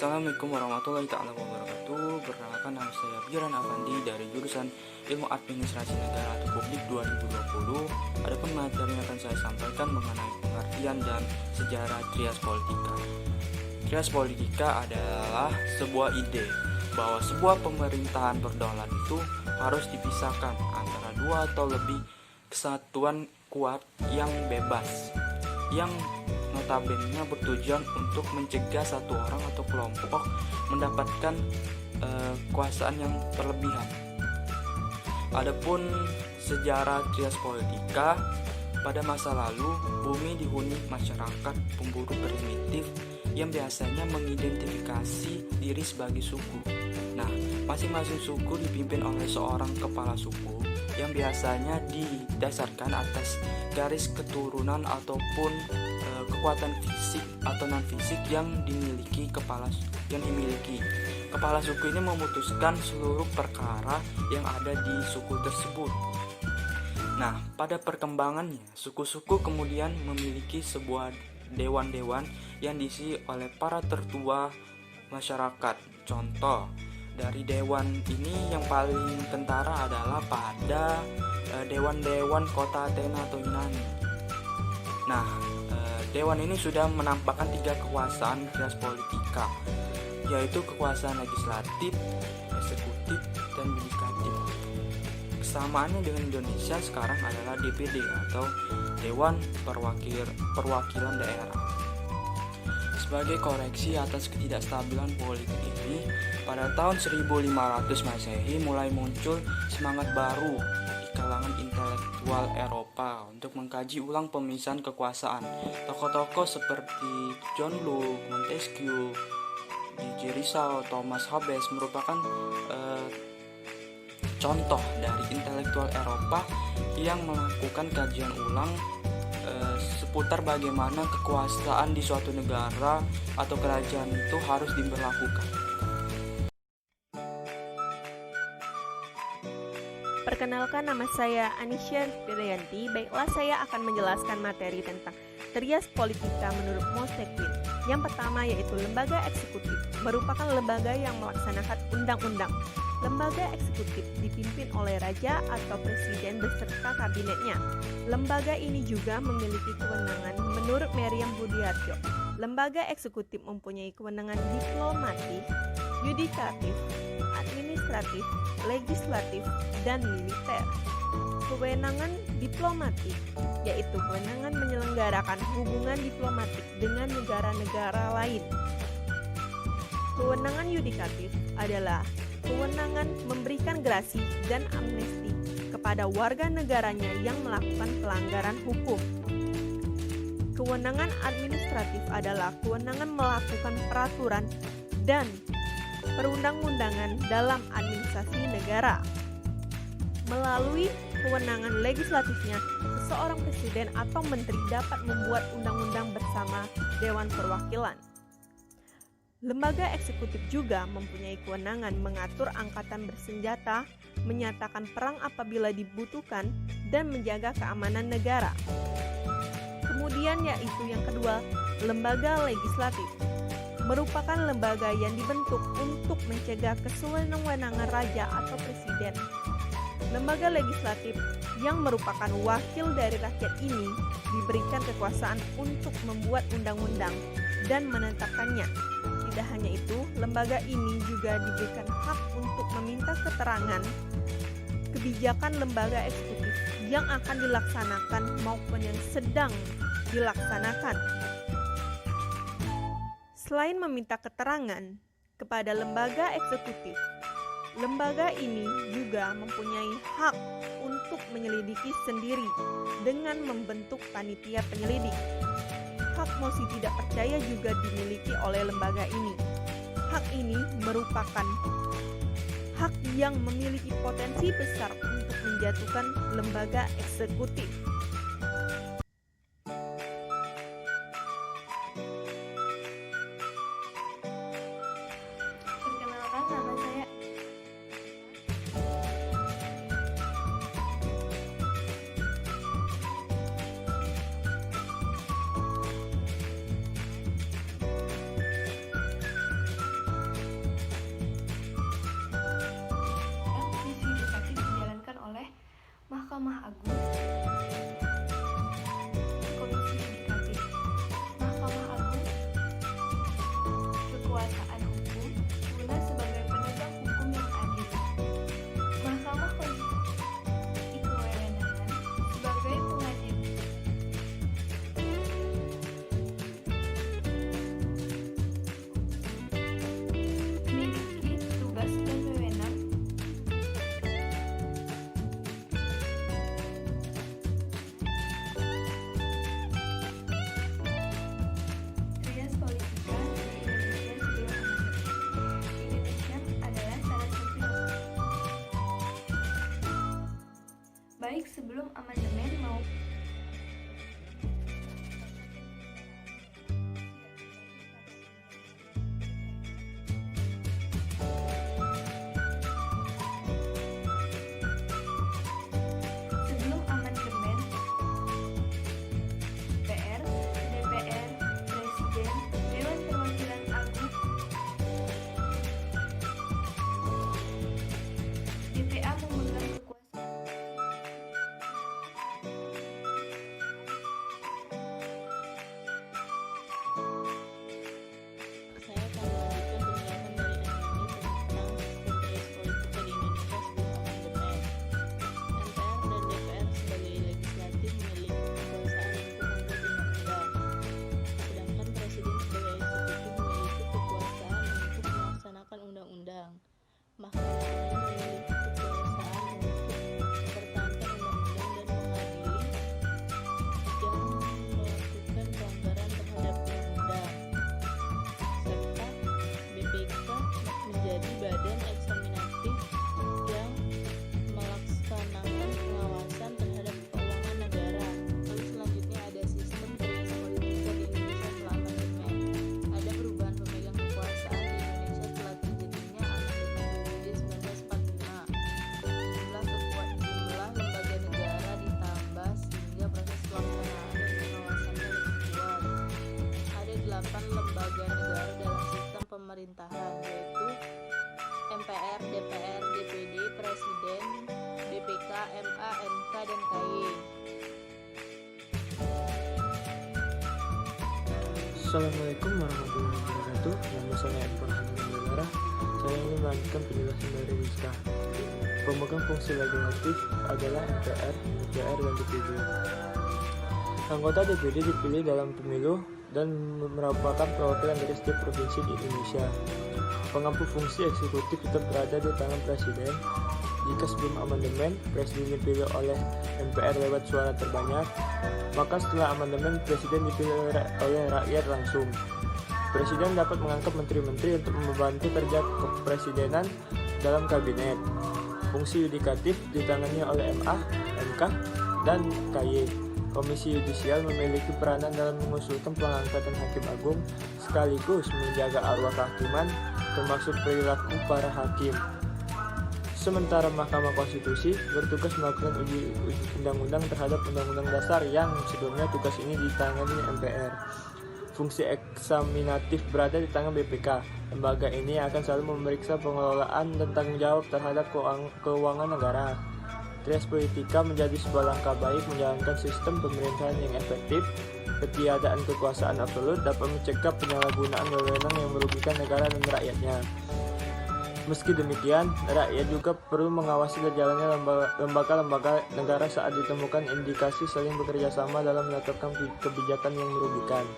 Assalamualaikum warahmatullahi wabarakatuh. Perkenalkan, nama saya Biran Afandi dari jurusan Ilmu Administrasi Negara atau Publik 2020. Adapun materi yang akan saya sampaikan mengenai pengertian dan sejarah trias politika. Trias politika adalah sebuah ide bahwa sebuah pemerintahan berdaulat itu harus dipisahkan antara dua atau lebih kesatuan kuat yang bebas, yang notabene bertujuan untuk mencegah satu orang atau kelompok mendapatkan kekuasaan yang berlebihan. Adapun sejarah trias politika, pada masa lalu bumi dihuni masyarakat pemburu primitif yang biasanya mengidentifikasi diri sebagai suku. Nah, masing-masing suku dipimpin oleh seorang kepala suku yang biasanya didasarkan atas garis keturunan ataupun kekuatan fisik atau non fisik yang dimiliki kepala suku ini memutuskan seluruh perkara yang ada di suku tersebut. Nah, pada perkembangannya, suku-suku kemudian memiliki sebuah dewan-dewan yang diisi oleh para tertua masyarakat. Contoh dari dewan ini yang paling kentara adalah pada dewan-dewan kota Athena atau Yunani. Nah, dewan ini sudah menampakkan 3 kekuasaan trias politika, yaitu kekuasaan legislatif, eksekutif, dan yudikatif. Kesamaannya dengan Indonesia sekarang adalah DPD atau Dewan Perwakilan Daerah. Sebagai koreksi atas ketidakstabilan politik ini, pada tahun 1500 Masehi mulai muncul semangat baru di kalangan intelektual Eropa untuk mengkaji ulang pemisahan kekuasaan. Tokoh-tokoh seperti John Locke, Montesquieu, J.J. Rousseau, Thomas Hobbes merupakan contoh dari intelektual Eropa yang melakukan kajian ulang seputar bagaimana kekuasaan di suatu negara atau kerajaan itu harus diberlakukan. Perkenalkan, nama saya Anisha Fidayanti. Baiklah, saya akan menjelaskan materi tentang trias politika menurut Montesquieu. Yang pertama yaitu lembaga eksekutif, merupakan lembaga yang melaksanakan undang-undang. Lembaga eksekutif dipimpin oleh raja atau presiden beserta kabinetnya. Lembaga ini juga memiliki kewenangan menurut Merriam Budiarjo. Lembaga eksekutif mempunyai kewenangan diplomatik, yudikatif, administratif, legislatif, dan militer. Kewenangan diplomatik yaitu kewenangan menyelenggarakan hubungan diplomatik dengan negara-negara lain. Kewenangan yudikatif adalah kewenangan memberikan grasi dan amnesti kepada warga negaranya yang melakukan pelanggaran hukum. Kewenangan administratif adalah kewenangan melakukan peraturan dan perundang-undangan dalam administrasi negara. Melalui kewenangan legislatifnya, seseorang presiden atau menteri dapat membuat undang-undang bersama Dewan Perwakilan. Lembaga eksekutif juga mempunyai kewenangan mengatur angkatan bersenjata, menyatakan perang apabila dibutuhkan, dan menjaga keamanan negara. Kemudian yaitu yang kedua, lembaga legislatif. Merupakan lembaga yang dibentuk untuk mencegah kesewenang-wenangan raja atau presiden. Lembaga legislatif yang merupakan wakil dari rakyat ini diberikan kekuasaan untuk membuat undang-undang dan menetapkannya. Tidak hanya itu, lembaga ini juga diberikan hak untuk meminta keterangan kebijakan lembaga eksekutif yang akan dilaksanakan maupun yang sedang dilaksanakan. Selain meminta keterangan kepada lembaga eksekutif, lembaga ini juga mempunyai hak untuk menyelidiki sendiri dengan membentuk panitia penyelidik. Hak mosi tidak percaya juga dimiliki oleh lembaga ini. Hak ini merupakan hak yang memiliki potensi besar untuk menjatuhkan lembaga eksekutif. Perkenalkan, nama saya sebelum amandemen maupun sebelum amandemen PR, DPR, Presiden, Dewan Perwakilan Agung, DPA memegang kekuasaan. Saya akan melanjutkan penjelasan dari Anani tentang sistem politik di Indonesia sebelum amandemen. MPR dan DPR sebagai legislatif memiliki kekuasaan untuk membuat undang-undang, sedangkan Presiden sebagai eksekutif memiliki kekuasaan untuk melaksanakan undang-undang. Mahkamah Agung memiliki kekuasaan untuk mempertahankan undang-undang dan mengadili yang melakukan pelanggaran terhadap undang-undang, serta BPK menjadi badan eksaminatif yang melaksanakan pengawasan terhadap keuangan negara. Lalu selanjutnya ada sistem politik di Indonesia setelah amandemen. Ada perubahan pemegang kekuasaan di Indonesia setelah terjadinya amandemen UUD 1945. Jumlah lembaga negara ditambah sehingga proses pelaksanaan dan pengawasannya lebih kuat. Ada 8 lembaga negara dalam sistem pemerintahan, yaitu MPR, DPR, DPD, Presiden, BPK, MA, MK, dan KY. Assalamualaikum warahmatullahi wabarakatuh. Nama saya Eko Negara. Saya ingin melanjutkan penjelasan dari Rizka. Pemegang fungsi legislatif adalah MPR, DPR, dan DPD. Anggota DPD dipilih dalam pemilu dan merupakan perwakilan dari setiap provinsi di Indonesia. Pengampu fungsi eksekutif tetap berada di tangan Presiden. Jika sebelum amandemen, Presiden dipilih oleh MPR lewat suara terbanyak, maka setelah amandemen, Presiden dipilih oleh rakyat langsung. Presiden dapat mengangkat menteri-menteri untuk membantu kerja kepresidenan dalam kabinet. Fungsi yudikatif ditangani oleh MA, MK, dan KY. Komisi Yudisial memiliki peranan dalam mengusulkan pengangkatan hakim agung sekaligus menjaga arwah kehakiman, termasuk perilaku para hakim. Sementara Mahkamah Konstitusi bertugas melakukan uji undang-undang terhadap undang-undang dasar yang sebelumnya tugas ini ditangani MPR. Fungsi eksaminatif berada di tangan BPK. Lembaga ini akan selalu memeriksa pengelolaan dan tanggung jawab terhadap keuangan negara. Trias Politika menjadi sebuah langkah baik menjalankan sistem pemerintahan yang efektif. Ketiadaan kekuasaan absolut dapat mencegah penyalahgunaan wewenang yang merugikan negara dan rakyatnya. Meski demikian, rakyat juga perlu mengawasi berjalannya lembaga-lembaga negara saat ditemukan indikasi saling bekerja sama dalam menetapkan kebijakan yang merugikan.